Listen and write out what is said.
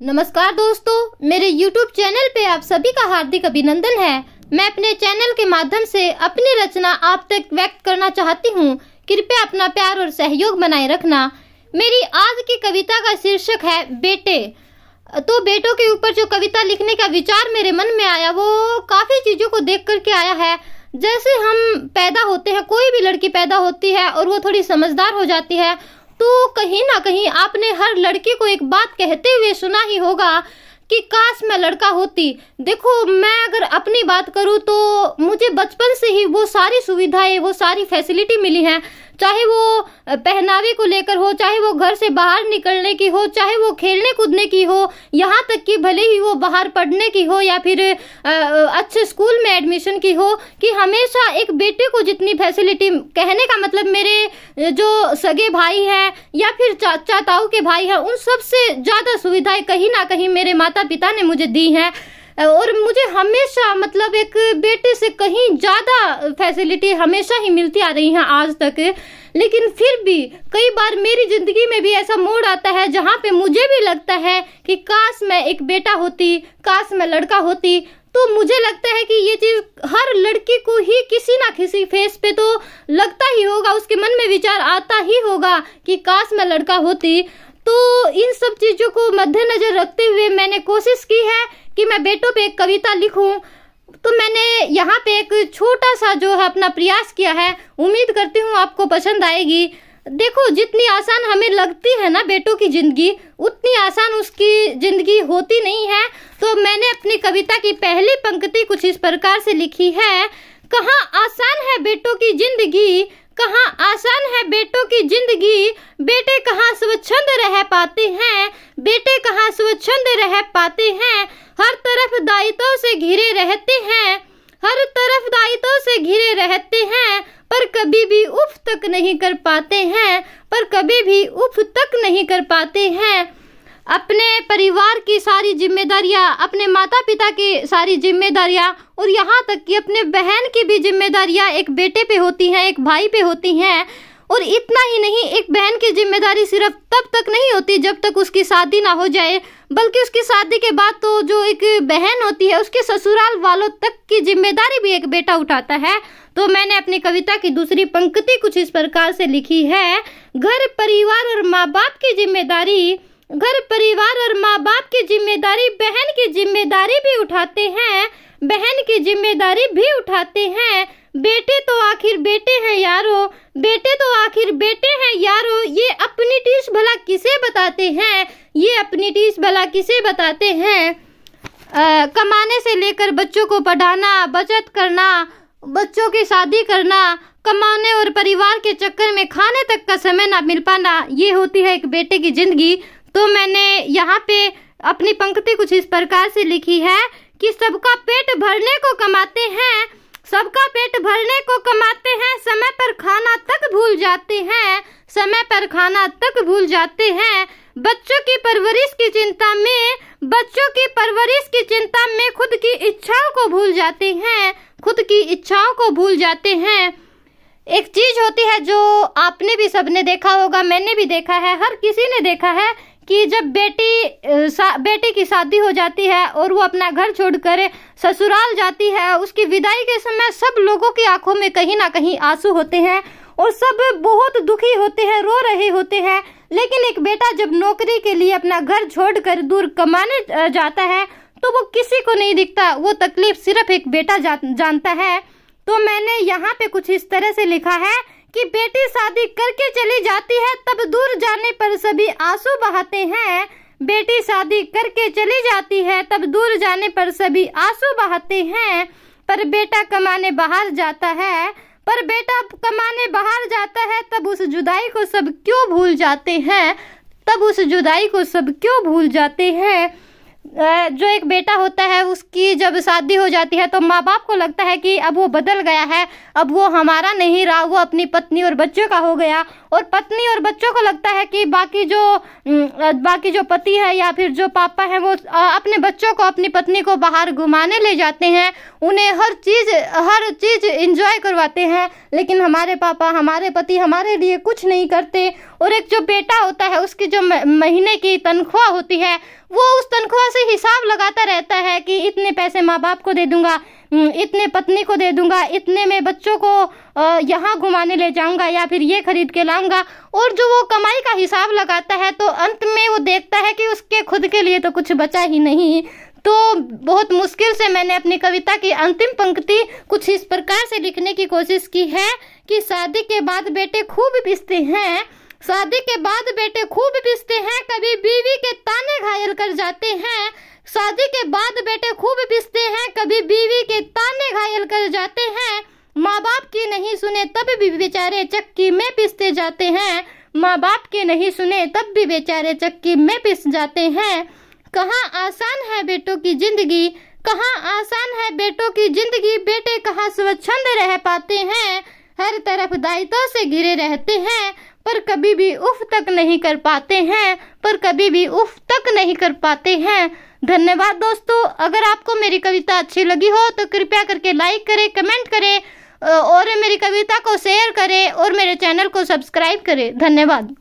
नमस्कार दोस्तों, मेरे YouTube चैनल पे आप सभी का हार्दिक अभिनंदन है। मैं अपने चैनल के माध्यम से अपनी रचना आप तक व्यक्त करना चाहती हूँ। कृपया अपना प्यार और सहयोग बनाए रखना। मेरी आज की कविता का शीर्षक है बेटे। तो बेटों के ऊपर जो कविता लिखने का विचार मेरे मन में आया वो काफ़ी चीज़ों को देख करके आया है। जैसे हम पैदा होते हैं, कोई भी लड़की पैदा होती है और वो थोड़ी समझदार हो जाती है, तो कहीं ना कहीं आपने हर लड़की को एक बात कहते हुए सुना ही होगा कि काश मैं लड़का होती। देखो, मैं अगर अपनी बात करूँ तो मुझे बचपन से ही वो सारी सुविधाएं, वो सारी फैसिलिटी मिली हैं। चाहे वो पहनावे को लेकर हो, चाहे वो घर से बाहर निकलने की हो, चाहे वो खेलने कूदने की हो, यहाँ तक कि भले ही वो बाहर पढ़ने की हो या फिर अच्छे स्कूल में एडमिशन की हो, कि हमेशा एक बेटे को जितनी फैसिलिटी, कहने का मतलब मेरे जो सगे भाई हैं या फिर चाचा ताऊ के भाई हैं, उन सबसे ज़्यादा सुविधाएं कहीं ना कहीं मेरे माता पिता ने मुझे दी हैं। और मुझे हमेशा मतलब एक बेटे से कहीं ज़्यादा फैसिलिटी हमेशा ही मिलती आ रही हैं आज तक। लेकिन फिर भी कई बार मेरी ज़िंदगी में भी ऐसा मोड़ आता है जहाँ पे मुझे भी लगता है कि काश मैं एक बेटा होती, काश मैं लड़का होती। तो मुझे लगता है कि ये चीज़ हर लड़की को ही किसी ना किसी फेस पे तो लगता ही होगा, उसके मन में विचार आता ही होगा कि काश मैं लड़का होती। तो इन सब चीज़ों को मद्देनजर रखते हुए मैंने कोशिश की है कि मैं बेटों पे एक कविता लिखूं। तो मैंने यहाँ पे एक छोटा सा जो है अपना प्रयास किया है। उम्मीद करती हूँ आपको पसंद आएगी। देखो, जितनी आसान हमें लगती है ना बेटों की ज़िंदगी, उतनी आसान उसकी ज़िंदगी होती नहीं है। तो मैंने अपनी कविता की पहली पंक्ति कुछ इस प्रकार से लिखी है। कहाँ आसान है बेटों की ज़िंदगी, कहाँ आसान है बेटों की ज़िंदगी, बेटे कहाँ स्वच्छंद रह पाते हैं, बेटे कहाँ स्वच्छंद रह पाते हैं। हर तरफ दायित्वों से घिरे रहते हैं, हर तरफ दायित्वों से घिरे रहते हैं, पर कभी भी उफ तक नहीं कर पाते हैं, पर कभी भी उफ तक नहीं कर पाते हैं। अपने परिवार की सारी जिम्मेदारियां, अपने माता पिता की सारी जिम्मेदारियां और यहाँ तक कि अपने बहन की भी जिम्मेदारियां एक बेटे पे होती हैं, एक भाई पे होती हैं। और इतना ही नहीं, एक बहन की जिम्मेदारी सिर्फ तब तक नहीं होती जब तक उसकी शादी ना हो जाए, बल्कि उसकी शादी के बाद तो जो एक बहन होती है उसके ससुराल वालों तक की जिम्मेदारी भी एक बेटा उठाता है। तो मैंने अपनी कविता की दूसरी पंक्ति कुछ इस प्रकार से लिखी है। घर परिवार और माँ बाप की जिम्मेदारी, घर परिवार और माँ बाप की जिम्मेदारी, बहन की जिम्मेदारी भी उठाते हैं, बहन की जिम्मेदारी भी उठाते हैं। बेटे तो आखिर बेटे हैं यारो, बेटे तो आखिर बेटे हैं यारो, ये अपनी टीस भला किसे बताते हैं, ये अपनी टीस भला किसे बताते हैं। कमाने से लेकर बच्चों को पढ़ाना, बचत करना, बच्चों की शादी करना, कमाने और परिवार के चक्कर में खाने तक का समय ना मिल पाना, ये होती है एक बेटे की जिंदगी। तो मैंने यहाँ पे अपनी पंक्ति कुछ इस प्रकार से लिखी है कि सबका पेट भरने को कमाते हैं, सबका पेट भरने को कमाते हैं, समय पर खाना तक भूल जाते हैं, समय पर खाना तक भूल जाते हैं। बच्चों की परवरिश की चिंता में, बच्चों की परवरिश की चिंता में खुद की इच्छाओं को भूल जाते हैं, खुद की इच्छाओं को भूल जाते हैं। एक चीज होती है जो आपने भी सबने देखा होगा, मैंने भी देखा है, हर किसी ने देखा है कि जब बेटी की शादी हो जाती है और वो अपना घर छोड़कर ससुराल जाती है, उसकी विदाई के समय सब लोगों की आंखों में कहीं ना कहीं आंसू होते हैं और सब बहुत दुखी होते हैं, रो रहे होते हैं। लेकिन एक बेटा जब नौकरी के लिए अपना घर छोड़कर दूर कमाने जाता है तो वो किसी को नहीं दिखता, वो तकलीफ सिर्फ एक बेटा जानता है। तो मैंने यहाँ पे कुछ इस तरह से लिखा है कि बेटी शादी करके चली जाती है तब दूर जाने पर सभी आंसू बहाते हैं, बेटी शादी करके चली जाती है तब दूर जाने पर सभी आंसू बहाते हैं। पर बेटा कमाने बाहर जाता है, पर बेटा कमाने बाहर जाता है तब उस जुदाई को सब क्यों भूल जाते हैं, तब उस जुदाई को सब क्यों भूल जाते हैं। जो एक बेटा होता है उसकी जब शादी हो जाती है तो माँ बाप को लगता है कि अब वो बदल गया है, अब वो हमारा नहीं रहा, वो अपनी पत्नी और बच्चों का हो गया। और पत्नी और बच्चों को लगता है कि बाकी जो पति है या फिर जो पापा हैं वो अपने बच्चों को, अपनी पत्नी को बाहर घुमाने ले जाते हैं, उन्हें हर चीज़ एंजॉय करवाते हैं। लेकिन हमारे पापा, हमारे पति हमारे लिए कुछ नहीं करते और एक जो बेटा होता है उसकी जो महीने की तनख्वाह होती है वो उस तनख्वाह से हिसाब लगाता रहता है कि इतने पैसे माँ बाप को दे दूंगा, इतने पत्नी को दे दूंगा, इतने में बच्चों को यहाँ घुमाने ले जाऊंगा या फिर ये खरीद के लाऊंगा। और जो वो कमाई का हिसाब लगाता है तो अंत में वो देखता है कि उसके खुद के लिए तो कुछ बचा ही नहीं। तो बहुत मुश्किल से मैंने अपनी कविता की अंतिम पंक्ति कुछ इस प्रकार से लिखने की कोशिश की है कि शादी के बाद बेटे खूब पिसते हैं, शादी के बाद बेटे खूब पिसते हैं, कभी बीवी के ताने घायल कर जाते हैं। शादी के बाद बेटे खूब पिसते हैं, कभी बीवी के ताने घायल कर जाते हैं। माँ बाप की नहीं सुने तब भी बेचारे चक्की में पिसते जाते हैं, माँ बाप की नहीं सुने तब भी बेचारे चक्की में पिस जाते हैं। कहाँ आसान है बेटों की जिंदगी, कहाँ आसान है बेटों की जिंदगी, बेटे कहाँ स्वच्छंद रह पाते हैं। हर तरफ दायित्व से घिरे रहते हैं पर कभी भी उफ तक नहीं कर पाते हैं, पर कभी भी उफ तक नहीं कर पाते हैं। धन्यवाद दोस्तों। अगर आपको मेरी कविता अच्छी लगी हो तो कृपया करके लाइक करें, कमेंट करें और मेरी कविता को शेयर करें और मेरे चैनल को सब्सक्राइब करें। धन्यवाद।